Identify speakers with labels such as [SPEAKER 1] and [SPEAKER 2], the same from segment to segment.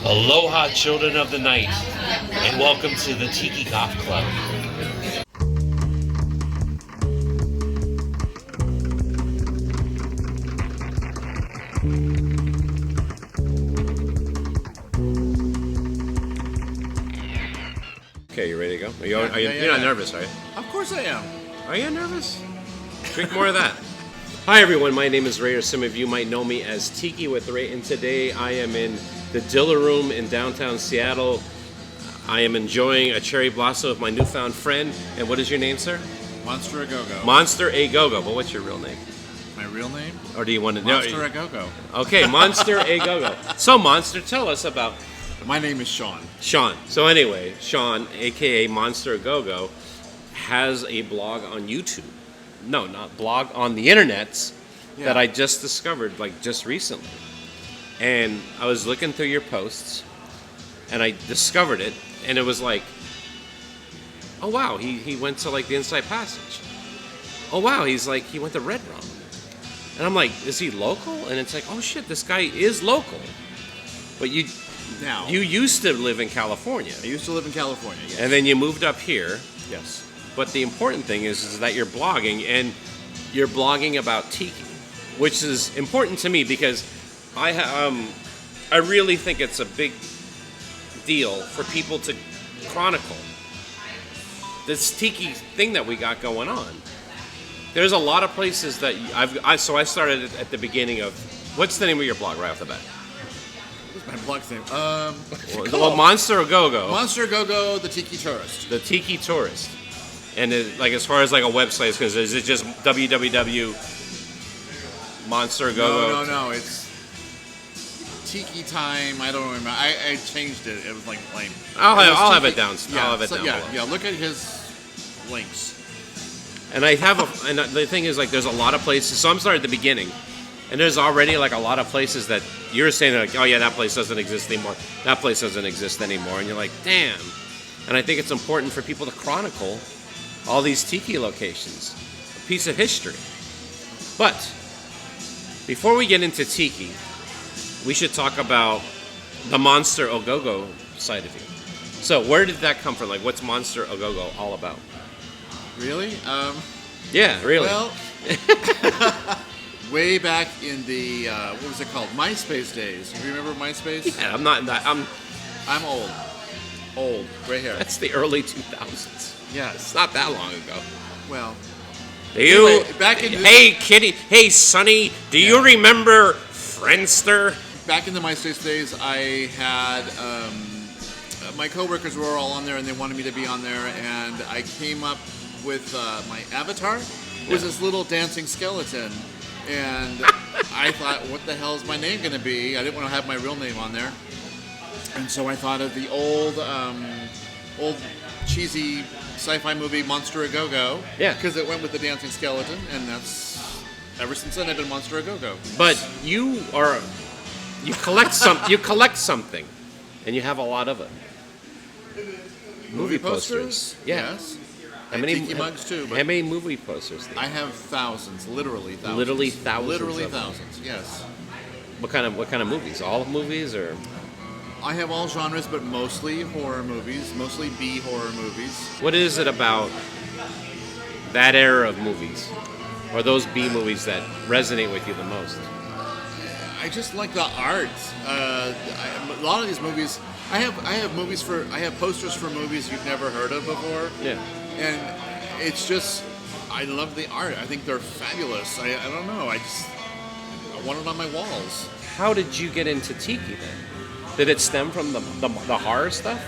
[SPEAKER 1] Aloha, children of the night, and welcome to the Tiki Goth Club.
[SPEAKER 2] Okay, you ready to go? You're not nervous, are you?
[SPEAKER 3] Of course I am.
[SPEAKER 2] Are you nervous? Drink more of that. Hi everyone, my name is Ray, or some of you might know me as Tiki with Ray, and today I am in the Dilla Room in downtown Seattle. I am enjoying a cherry blossom with my newfound friend. And what is your name, sir?
[SPEAKER 3] Monster a GoGo.
[SPEAKER 2] Monster a GoGo. But what's your real name?
[SPEAKER 3] My real name?
[SPEAKER 2] Or do you want to know?
[SPEAKER 3] Monster a GoGo.
[SPEAKER 2] Okay, Monster a GoGo. So, Monster, tell us about
[SPEAKER 3] My name is Sean.
[SPEAKER 2] Sean. So anyway, Sean, aka Monster a GoGo, has a blog on YouTube. No, not blog, on the internets that I just discovered, like just recently. And I was looking through your posts, and I discovered it, and it was like, oh wow, he went to like the Inside Passage. Oh wow, he went to Red Rum. And I'm like, is he local? And it's like, oh shit, this guy is local. But you used to live in California.
[SPEAKER 3] I used to live in California, yes.
[SPEAKER 2] And then you moved up here.
[SPEAKER 3] Yes.
[SPEAKER 2] But the important thing is that you're blogging, and you're blogging about tiki, which is important to me because I really think it's a big deal for people to chronicle this tiki thing that we got going on. There's a lot of places that so I started at the beginning of, what's the name of your blog right off the bat?
[SPEAKER 3] What's my blog's name?
[SPEAKER 2] Well, Monster a GoGo.
[SPEAKER 3] Monster a GoGo, the Tiki Tourist.
[SPEAKER 2] The Tiki Tourist. And as far as like a website is concerned, is it just www Monster a GoGo?
[SPEAKER 3] No, it's Tiki Time. I don't remember. I changed it. It was like lame.
[SPEAKER 2] I'll have it down. I'll have it down below.
[SPEAKER 3] Yeah. Look at his links.
[SPEAKER 2] And and the thing is, like, there's a lot of places. So I'm starting at the beginning, and there's already like a lot of places that you're saying like, oh yeah, that place doesn't exist anymore. That place doesn't exist anymore, and you're like, damn. And I think it's important for people to chronicle all these tiki locations, a piece of history. But before we get into tiki, we should talk about the Monster a GoGo side of you. So where did that come from? Like, what's Monster a GoGo all about?
[SPEAKER 3] Really?
[SPEAKER 2] Yeah, really.
[SPEAKER 3] Well, way back in the what was it called? MySpace days. Do you remember MySpace?
[SPEAKER 2] Yeah, I'm not.
[SPEAKER 3] I'm old, gray hair.
[SPEAKER 2] That's the early 2000s.
[SPEAKER 3] Yes.
[SPEAKER 2] It's not that long ago.
[SPEAKER 3] Well,
[SPEAKER 2] anyway,
[SPEAKER 3] back in
[SPEAKER 2] hey Kitty, hey Sonny, do you remember Friendster?
[SPEAKER 3] Back in the MySpace days, I had my coworkers were all on there, and they wanted me to be on there, and I came up with my avatar. It was this little dancing skeleton, and I thought, what the hell is my name going to be? I didn't want to have my real name on there, and so I thought of the old cheesy sci-fi movie Monster a GoGo.
[SPEAKER 2] Yeah.
[SPEAKER 3] Because it went with the dancing skeleton, and that's ever since then I've been Monster a GoGo.
[SPEAKER 2] But you collect something, and you have a lot of it.
[SPEAKER 3] Movie posters?
[SPEAKER 2] Yeah.
[SPEAKER 3] Yes.
[SPEAKER 2] How many
[SPEAKER 3] Tiki mugs too? But
[SPEAKER 2] how many movie posters?
[SPEAKER 3] I have thousands, literally thousands.
[SPEAKER 2] Literally thousands.
[SPEAKER 3] Literally
[SPEAKER 2] of them.
[SPEAKER 3] thousands. Yes.
[SPEAKER 2] What kind of movies? All movies or?
[SPEAKER 3] I have all genres, but mostly horror movies, mostly B horror movies.
[SPEAKER 2] What is it about that era of movies, or those B movies, that resonate with you the most?
[SPEAKER 3] I just like the art. A lot of these movies, I have posters for movies you've never heard of before.
[SPEAKER 2] Yeah.
[SPEAKER 3] And it's just, I love the art. I think they're fabulous. I don't know. I want it on my walls.
[SPEAKER 2] How did you get into tiki then? Did it stem from the horror stuff?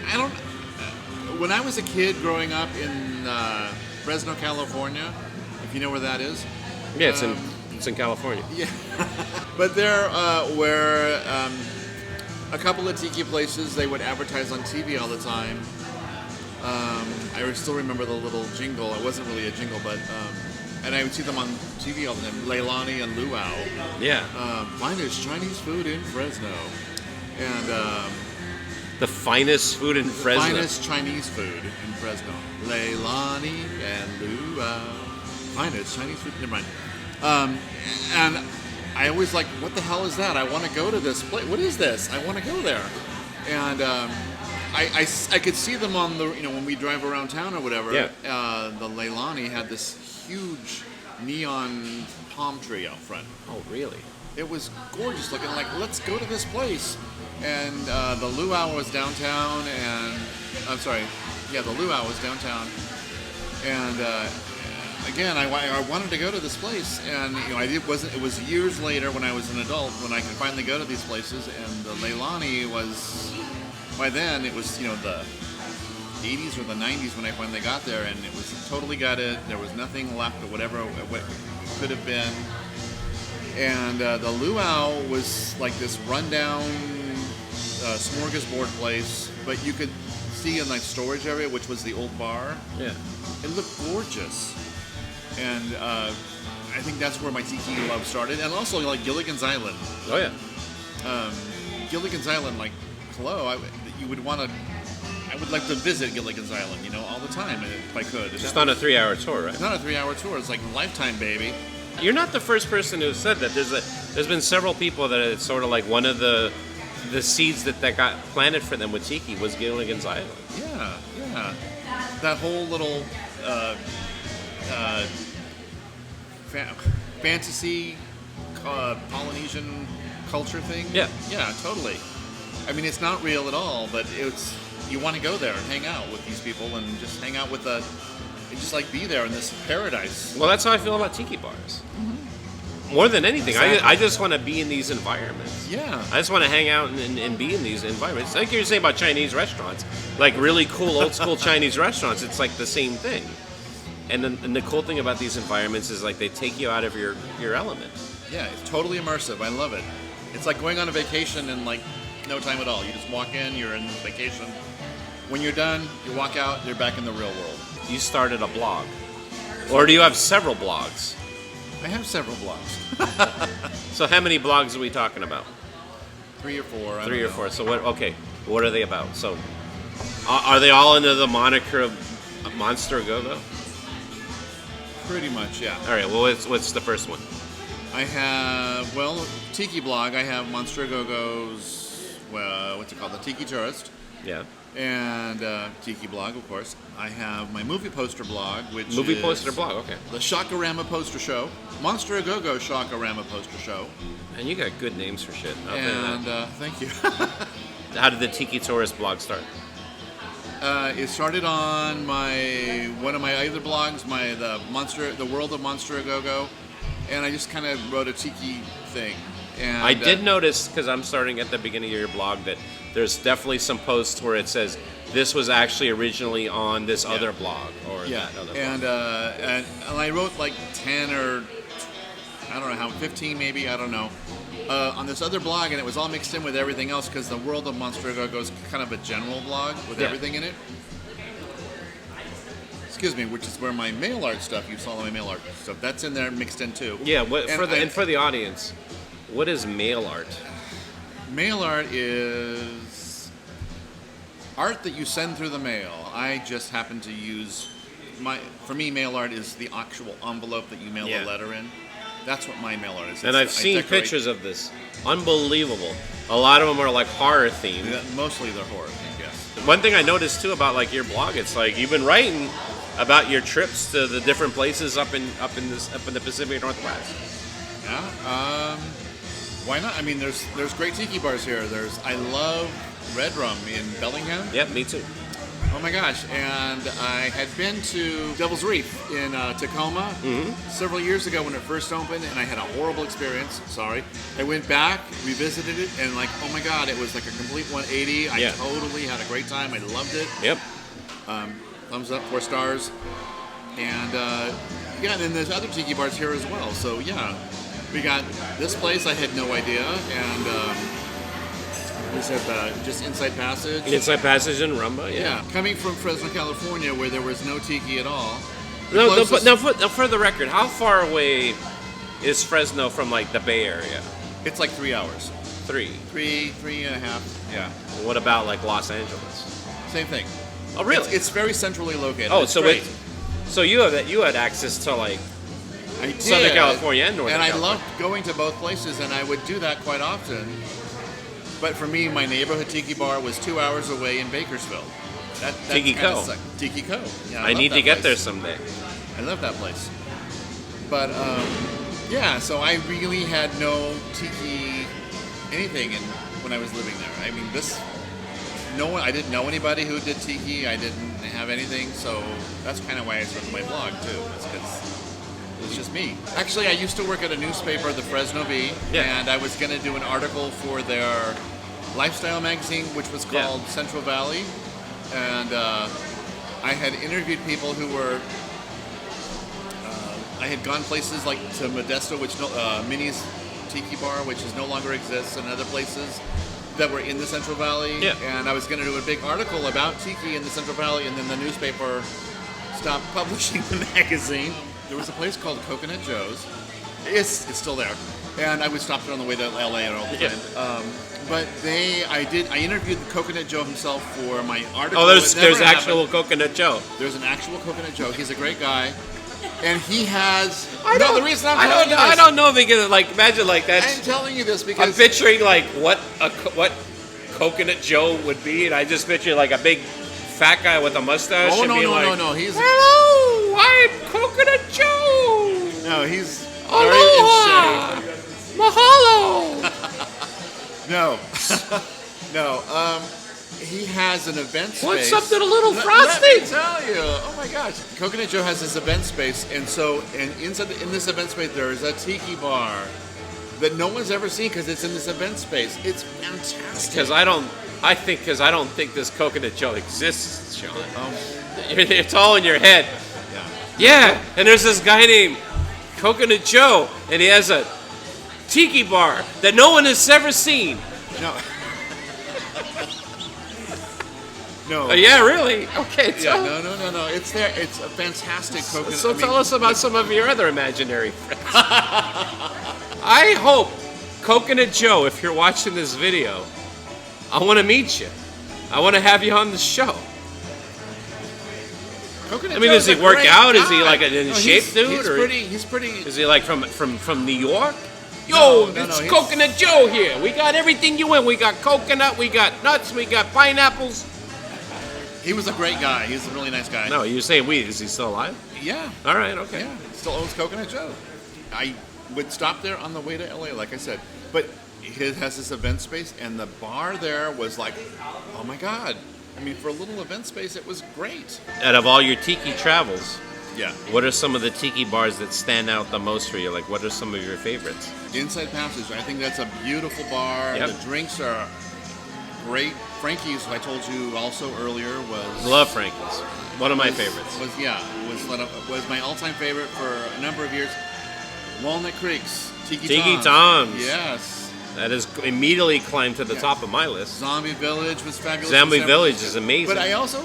[SPEAKER 3] I don't. When I was a kid growing up in Fresno, California, if you know where that is.
[SPEAKER 2] Yeah, it's in California.
[SPEAKER 3] Yeah, but there were a couple of tiki places. They would advertise on TV all the time. I still remember the little jingle. It wasn't really a jingle, but and I would see them on TV all the time. Leilani and Luau.
[SPEAKER 2] Yeah.
[SPEAKER 3] Finest Chinese food in Fresno, and
[SPEAKER 2] the finest food in Fresno.
[SPEAKER 3] Finest Chinese food in Fresno. Leilani and Luau. Finest Chinese food. Never mind. And I always like, what the hell is that? I want to go to this place. What is this? I want to go there. And I could see them on the, when we drive around town or whatever.
[SPEAKER 2] Yeah.
[SPEAKER 3] The Leilani had this huge neon palm tree out front.
[SPEAKER 2] Oh, really?
[SPEAKER 3] It was gorgeous looking. Like, let's go to this place. And the luau was downtown, and I'm sorry, yeah, the luau was downtown. And again, I wanted to go to this place, and it was years later when I was an adult when I could finally go to these places. And the Leilani was, by then it was the 80s or the 90s when I finally got there, and it was totally gutted. There was nothing left of whatever it could have been. And the luau was like this rundown smorgasbord place, but you could see in like storage area, which was the old bar.
[SPEAKER 2] Yeah.
[SPEAKER 3] It looked gorgeous. And I think that's where my tiki love started. And also like Gilligan's Island.
[SPEAKER 2] Oh, yeah.
[SPEAKER 3] Gilligan's Island, like, hello, I would like to visit Gilligan's Island, all the time if I could.
[SPEAKER 2] Just on a 3-hour tour, right?
[SPEAKER 3] It's not a 3-hour tour. It's like Lifetime, baby.
[SPEAKER 2] You're not the first person who said that. There's been several people that it's sort of like one of the seeds that got planted for them with tiki was Gilligan's Island.
[SPEAKER 3] Yeah. That whole little fantasy Polynesian culture thing.
[SPEAKER 2] Yeah.
[SPEAKER 3] Yeah, totally. I mean, it's not real at all, but you want to go there and hang out with these people and just hang out with just like be there in this paradise.
[SPEAKER 2] Well, that's how I feel about tiki bars. Mm-hmm. More than anything, exactly. I just want to be in these environments.
[SPEAKER 3] Yeah.
[SPEAKER 2] I just want to hang out and be in these environments. Like you're saying about Chinese restaurants, like really cool old school Chinese restaurants, it's like the same thing. And the cool thing about these environments is like they take you out of your element.
[SPEAKER 3] Yeah, it's totally immersive. I love it. It's like going on a vacation in like no time at all. You just walk in, you're in this vacation. When you're done, you walk out, you're back in the real world.
[SPEAKER 2] You started a blog. Or do you have several blogs?
[SPEAKER 3] I have several blogs.
[SPEAKER 2] So how many blogs are we talking about?
[SPEAKER 3] 3 or 4.
[SPEAKER 2] Three or four. So what are they about? So are they all under the moniker of Monster GoGo?
[SPEAKER 3] Pretty much, yeah.
[SPEAKER 2] All right, well, what's the first one?
[SPEAKER 3] I have, Tiki blog. I have Monster GoGo's, what's it called? The Tiki Tourist.
[SPEAKER 2] Yeah.
[SPEAKER 3] And Tiki blog, of course. I have my movie poster blog, which is...
[SPEAKER 2] Movie poster blog, okay.
[SPEAKER 3] The Shakarama Poster Show. Monster GoGo Shakarama Poster Show.
[SPEAKER 2] And you got good names for shit.
[SPEAKER 3] And thank you.
[SPEAKER 2] How did the Tiki Tourist blog start?
[SPEAKER 3] It started on one of my other blogs, the World of Monster GoGo, and I just kind of wrote a tiki thing. And
[SPEAKER 2] I did notice, because I'm starting at the beginning of your blog, that there's definitely some posts where it says this was actually originally on this other blog or that other blog.
[SPEAKER 3] And I wrote like 10 or I don't know how 15 maybe, I don't know. On this other blog, and it was all mixed in with everything else because the World of Monster GoGo is kind of a general blog with everything in it. Excuse me, which is where my mail art stuff, you saw my mail art stuff, that's in there mixed in too.
[SPEAKER 2] Yeah, for the audience, what is mail art?
[SPEAKER 3] Mail art is art that you send through the mail. I just happen to use for me, mail art is the actual envelope that you mail a letter in. That's what my mail art is.
[SPEAKER 2] And I've seen pictures of this. Unbelievable. A lot of them are like horror themed.
[SPEAKER 3] Yeah, mostly they're horror themed, yes.
[SPEAKER 2] One thing I noticed too about like your blog, it's like you've been writing about your trips to the different places up in the Pacific Northwest.
[SPEAKER 3] Yeah. Why not? I mean, there's great tiki bars here. I love Red Rum in Bellingham.
[SPEAKER 2] Yeah, me too.
[SPEAKER 3] Oh my gosh, and I had been to Devil's Reef in Tacoma several years ago when it first opened, and I had a horrible experience. Sorry. I went back, revisited it, and like, oh my god, it was like a complete 180. I totally had a great time. I loved it.
[SPEAKER 2] Yep.
[SPEAKER 3] Thumbs up, 4 stars. And and then there's other tiki bars here as well. So yeah, we got this place. I had no idea, and we said just Inside Passage.
[SPEAKER 2] Inside Passage in Rumba,
[SPEAKER 3] yeah. Coming from Fresno, California, where there was no tiki at all.
[SPEAKER 2] Now, for the record, how far away is Fresno from like the Bay Area?
[SPEAKER 3] It's like 3 hours.
[SPEAKER 2] 3
[SPEAKER 3] and a half. Yeah.
[SPEAKER 2] What about like Los Angeles?
[SPEAKER 3] Same thing.
[SPEAKER 2] Oh, really?
[SPEAKER 3] It's very centrally located.
[SPEAKER 2] Oh,
[SPEAKER 3] it's great.
[SPEAKER 2] So you had access to like
[SPEAKER 3] I did.
[SPEAKER 2] Southern California and Northern
[SPEAKER 3] And I
[SPEAKER 2] California.
[SPEAKER 3] loved going to both places, and I would do that quite often. But for me, my neighborhood tiki bar was 2 hours away in Bakersfield. That's
[SPEAKER 2] Tiki
[SPEAKER 3] kinda
[SPEAKER 2] Co.
[SPEAKER 3] sucked. Tiki Co. Yeah,
[SPEAKER 2] I
[SPEAKER 3] love
[SPEAKER 2] need
[SPEAKER 3] that
[SPEAKER 2] to get there
[SPEAKER 3] place.
[SPEAKER 2] someday.
[SPEAKER 3] I love that place. But yeah, so I really had no tiki anything when I was living there. I mean, I didn't know anybody who did tiki. I didn't have anything, so that's kind of why I started my blog too. It's because it was just me. Actually, I used to work at a newspaper, the Fresno Bee,
[SPEAKER 2] Yeah.
[SPEAKER 3] and I was going to do an article for their lifestyle magazine, which was called
[SPEAKER 2] Yeah.
[SPEAKER 3] Central Valley, and I had interviewed people who were. I had gone places like to Modesto, which Minnie's Tiki Bar, which is no longer exists, and other places that were in the Central Valley.
[SPEAKER 2] Yeah.
[SPEAKER 3] And I was going to do a big article about tiki in the Central Valley, and then the newspaper stopped publishing the magazine. There was a place called Coconut Joe's. It's still there, and I would stop there on the way to LA all the time.
[SPEAKER 2] Yeah.
[SPEAKER 3] But I interviewed the Coconut Joe himself for my article.
[SPEAKER 2] Oh, there's
[SPEAKER 3] It never happened.
[SPEAKER 2] actual Coconut Joe.
[SPEAKER 3] There's an actual Coconut Joe. He's a great guy, and he has.
[SPEAKER 2] I
[SPEAKER 3] The reason I'm telling you this,
[SPEAKER 2] I don't know because like imagine like that.
[SPEAKER 3] I'm telling you this
[SPEAKER 2] I'm
[SPEAKER 3] because
[SPEAKER 2] picturing like what Coconut Joe would be, and I just picture like a big fat guy with a mustache.
[SPEAKER 3] oh
[SPEAKER 2] and being like,
[SPEAKER 3] no, he's
[SPEAKER 2] Hello, I'm Coconut Joe.
[SPEAKER 3] no, he's
[SPEAKER 2] Aloha,
[SPEAKER 3] very insane.
[SPEAKER 2] mahalo.
[SPEAKER 3] No, no. He has an event space.
[SPEAKER 2] Want something a little
[SPEAKER 3] Let
[SPEAKER 2] frosty?
[SPEAKER 3] me tell you. Oh my gosh, Coconut Joe has this event space, and inside in this event space there is a tiki bar that no one's ever seen because it's in this event space. It's fantastic.
[SPEAKER 2] Because I don't think this Coconut Joe exists, Sean. It's all in your head.
[SPEAKER 3] Yeah.
[SPEAKER 2] Yeah, and there's this guy named Coconut Joe, and he has a tiki bar that no one has ever seen.
[SPEAKER 3] No. No.
[SPEAKER 2] Oh, yeah, really? Okay,
[SPEAKER 3] Yeah, no. It's there. It's a fantastic coconut.
[SPEAKER 2] So tell us about some of your other imaginary friends. I hope, Coconut Joe, if you're watching this video, I want to meet you. I want to have you on the show.
[SPEAKER 3] Coconut
[SPEAKER 2] I mean,
[SPEAKER 3] Joe's
[SPEAKER 2] does he
[SPEAKER 3] a
[SPEAKER 2] work
[SPEAKER 3] great
[SPEAKER 2] out? Is he
[SPEAKER 3] guy.
[SPEAKER 2] like an in shape dude?
[SPEAKER 3] He's pretty.
[SPEAKER 2] Is he like from New York?
[SPEAKER 3] No,
[SPEAKER 2] Yo,
[SPEAKER 3] no,
[SPEAKER 2] it's
[SPEAKER 3] he's-
[SPEAKER 2] Coconut Joe here. We got everything you want. We got coconut, we got nuts, we got pineapples.
[SPEAKER 3] He was a great guy. He's a really nice guy.
[SPEAKER 2] No, you're saying we. Is he still alive?
[SPEAKER 3] Yeah.
[SPEAKER 2] All right, okay.
[SPEAKER 3] Yeah. Still owns Coconut Joe. I would stop there on the way to LA, like I said. But it has this event space, and the bar there was like, oh my God. I mean, for a little event space, it was great.
[SPEAKER 2] Out of all your tiki travels,
[SPEAKER 3] Yeah.
[SPEAKER 2] what are some of the tiki bars that stand out the most for you? Like, what are some of your favorites?
[SPEAKER 3] Inside Passage, I think that's a beautiful bar.
[SPEAKER 2] Yep.
[SPEAKER 3] The drinks are great. Frankie's, I told you also earlier, was
[SPEAKER 2] Love Frankie's. One of my favorites.
[SPEAKER 3] Was my all-time favorite for a number of years. Walnut Creek's
[SPEAKER 2] Tiki Tom's.
[SPEAKER 3] Yes.
[SPEAKER 2] That has immediately climbed to the
[SPEAKER 3] Yeah.
[SPEAKER 2] top of my list.
[SPEAKER 3] Zombie Village was fabulous.
[SPEAKER 2] Zombie
[SPEAKER 3] in San
[SPEAKER 2] Village
[SPEAKER 3] Francisco.
[SPEAKER 2] is amazing.
[SPEAKER 3] But I also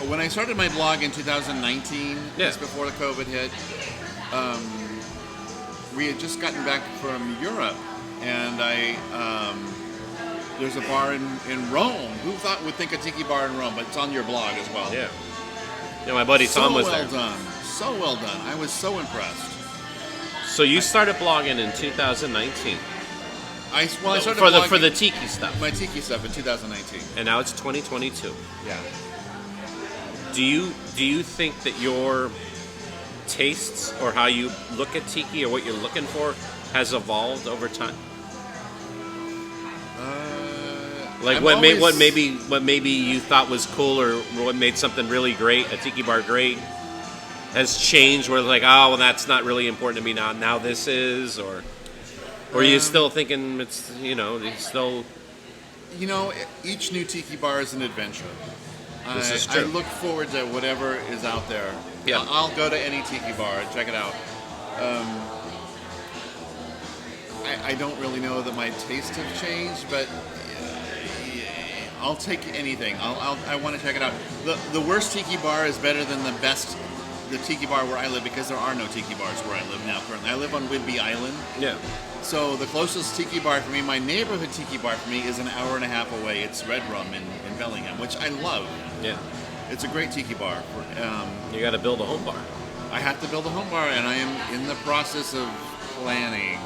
[SPEAKER 3] when I started my blog in 2019,
[SPEAKER 2] Yeah.
[SPEAKER 3] just before the COVID hit, we had just gotten back from Europe, and there's a bar in Rome. Who would think a tiki bar in Rome? But it's on your blog as well.
[SPEAKER 2] Yeah. Yeah, my buddy Tom was
[SPEAKER 3] so well
[SPEAKER 2] there.
[SPEAKER 3] done. So well done. I was so impressed.
[SPEAKER 2] So you started blogging in 2019
[SPEAKER 3] I started
[SPEAKER 2] for
[SPEAKER 3] blogging
[SPEAKER 2] the tiki stuff,
[SPEAKER 3] my tiki stuff in 2019.
[SPEAKER 2] and now it's 2022.
[SPEAKER 3] Yeah.
[SPEAKER 2] Do you think that your tastes or how you look at tiki or what you're looking for has evolved over time? Like
[SPEAKER 3] I'm
[SPEAKER 2] what
[SPEAKER 3] always-
[SPEAKER 2] maybe you thought was cool or what made something really great, a tiki bar great, has changed where like, oh well that's not really important to me now. Now this is, or are you still thinking it's it's still
[SPEAKER 3] Each new tiki bar is an adventure.
[SPEAKER 2] This is
[SPEAKER 3] I
[SPEAKER 2] true.
[SPEAKER 3] look forward to whatever is out there.
[SPEAKER 2] Yeah.
[SPEAKER 3] I'll go to any tiki bar and check it out. I don't really know that my tastes have changed, but I'll take anything. I want to check it out. The worst tiki bar is better than the tiki bar where I live, because there are no tiki bars where I live now currently. I live on Whidbey Island.
[SPEAKER 2] yeah.
[SPEAKER 3] So the closest tiki bar for me, my neighborhood tiki bar for me, is an hour and a half away. It's Red Rum in Bellingham, which I love.
[SPEAKER 2] Yeah.
[SPEAKER 3] It's a great tiki bar.
[SPEAKER 2] You got to build a home bar.
[SPEAKER 3] I have to build a home bar, and I am in the process of planning.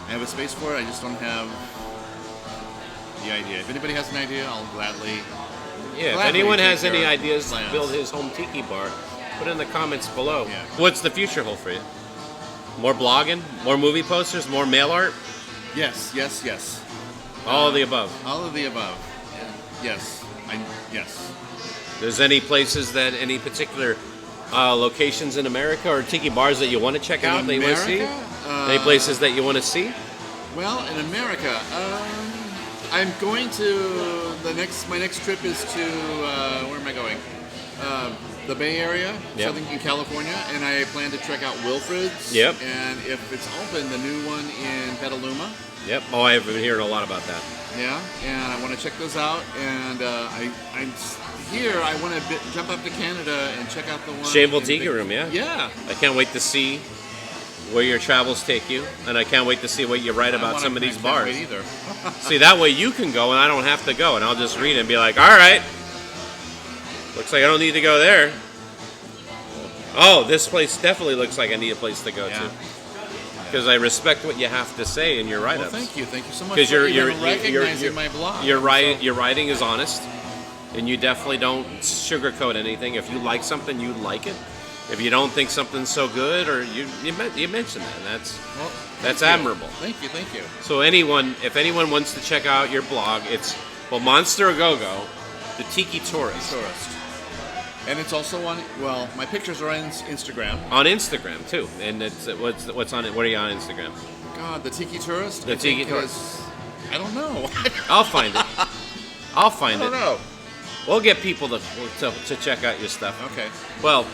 [SPEAKER 3] I have a space for it. I just don't have the idea. If anybody has an idea, I'll gladly.
[SPEAKER 2] Yeah, if
[SPEAKER 3] gladly
[SPEAKER 2] anyone
[SPEAKER 3] take
[SPEAKER 2] has any
[SPEAKER 3] their
[SPEAKER 2] ideas to
[SPEAKER 3] plans.
[SPEAKER 2] build his home tiki bar, put it in the comments below.
[SPEAKER 3] Yeah.
[SPEAKER 2] What's the future hold for you? More blogging? More movie posters? More mail art?
[SPEAKER 3] Yes, yes, yes.
[SPEAKER 2] All of the above.
[SPEAKER 3] All of the above. Yes. Yes.
[SPEAKER 2] There's any places that, any particular locations in America or tiki bars that you want to check out, that you want to see? Any places that you want to see?
[SPEAKER 3] Well, in America, I'm going to my next trip is to where am I going? The Bay Area,
[SPEAKER 2] Yep.
[SPEAKER 3] Southern in California, and I plan to check out Wilfred's.
[SPEAKER 2] Yep.
[SPEAKER 3] And if it's open, the new one in Petaluma.
[SPEAKER 2] Yep. Oh, I've been hearing a lot about that.
[SPEAKER 3] Yeah, and I want to check those out. And I'm here. I want to jump up to Canada and check out the one.
[SPEAKER 2] Shameful
[SPEAKER 3] in
[SPEAKER 2] Tiki
[SPEAKER 3] Vic-
[SPEAKER 2] Room, yeah?
[SPEAKER 3] Yeah.
[SPEAKER 2] I can't wait to see where your travels take you, and I can't wait to see what you write about some of these
[SPEAKER 3] I
[SPEAKER 2] bars.
[SPEAKER 3] can't wait either.
[SPEAKER 2] See, that way you can go and I don't have to go, and I'll just read it and be like, all right, looks like I don't need to go there. Oh, this place definitely looks like I need a place to go
[SPEAKER 3] Yeah.
[SPEAKER 2] to. Because I respect what you have to say in your
[SPEAKER 3] Well,
[SPEAKER 2] write-ups.
[SPEAKER 3] thank you so much
[SPEAKER 2] Because
[SPEAKER 3] for even recognizing my blog.
[SPEAKER 2] your writing is honest, and you definitely don't sugarcoat anything. If you like something, you like it. If you don't think something's so good, or you mention that, and that's
[SPEAKER 3] Thank you.
[SPEAKER 2] admirable.
[SPEAKER 3] Thank you.
[SPEAKER 2] So if anyone wants to check out your blog, it's Monster a Go-Go, the Tiki Tourist.
[SPEAKER 3] And it's also on. Well, my pictures are on Instagram.
[SPEAKER 2] On Instagram too, and it's what's on it. What are you on Instagram?
[SPEAKER 3] God, the Tiki Tourist.
[SPEAKER 2] The
[SPEAKER 3] I
[SPEAKER 2] Tiki
[SPEAKER 3] think
[SPEAKER 2] Tourist.
[SPEAKER 3] is- I don't know.
[SPEAKER 2] I'll find it. I'll find
[SPEAKER 3] I
[SPEAKER 2] it.
[SPEAKER 3] don't know.
[SPEAKER 2] We'll get people to check out your stuff.
[SPEAKER 3] Okay.
[SPEAKER 2] Well,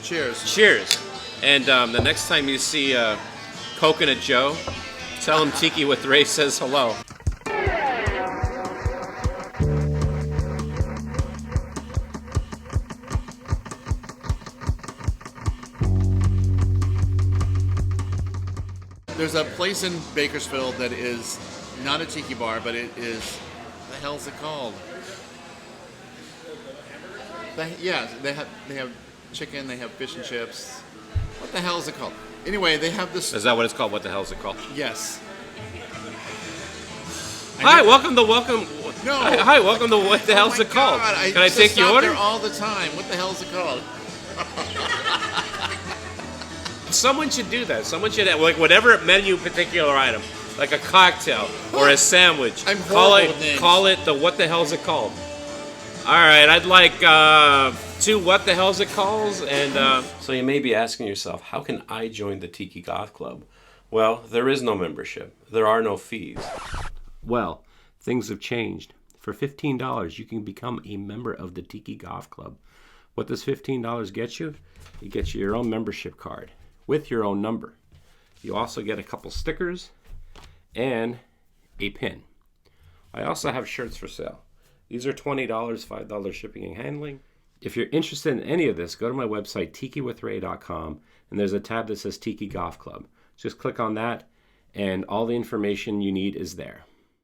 [SPEAKER 3] Cheers.
[SPEAKER 2] cheers. And the next time you see Coconut Joe, tell him Tiki with Ray says hello.
[SPEAKER 3] There's a place in Bakersfield that is not a tiki bar, but it is. What the hell's it called? They have chicken. They have fish and chips. What the hell is it called? Anyway, they have this.
[SPEAKER 2] Is that what it's called? What the hell is it called?
[SPEAKER 3] Yes.
[SPEAKER 2] Hi, welcome.
[SPEAKER 3] No.
[SPEAKER 2] Hi, welcome to what the hell's
[SPEAKER 3] Oh my
[SPEAKER 2] it called?
[SPEAKER 3] God,
[SPEAKER 2] Can I
[SPEAKER 3] used to
[SPEAKER 2] take your
[SPEAKER 3] stop
[SPEAKER 2] order?
[SPEAKER 3] there all the time. What the hell is it called?
[SPEAKER 2] Someone should do that. Someone should have, like, whatever menu particular item, like a cocktail or a sandwich.
[SPEAKER 3] I'm
[SPEAKER 2] call
[SPEAKER 3] horrible with names.
[SPEAKER 2] Call it the what the hell's it called? All right, I'd like 2 what the hell's it calls, and so you may be asking yourself, how can I join the Tiki Goth Club? Well, there is no membership. There are no fees. Well, things have changed. For $15, you can become a member of the Tiki Goth Club. What does $15 get you? It gets you your own membership card with your own number. You also get a couple stickers and a pin. I also have shirts for sale. These are $20, $5 shipping and handling. If you're interested in any of this, go to my website, tikiwithray.com, and there's a tab that says Tiki Goth Club. Just click on that, and all the information you need is there.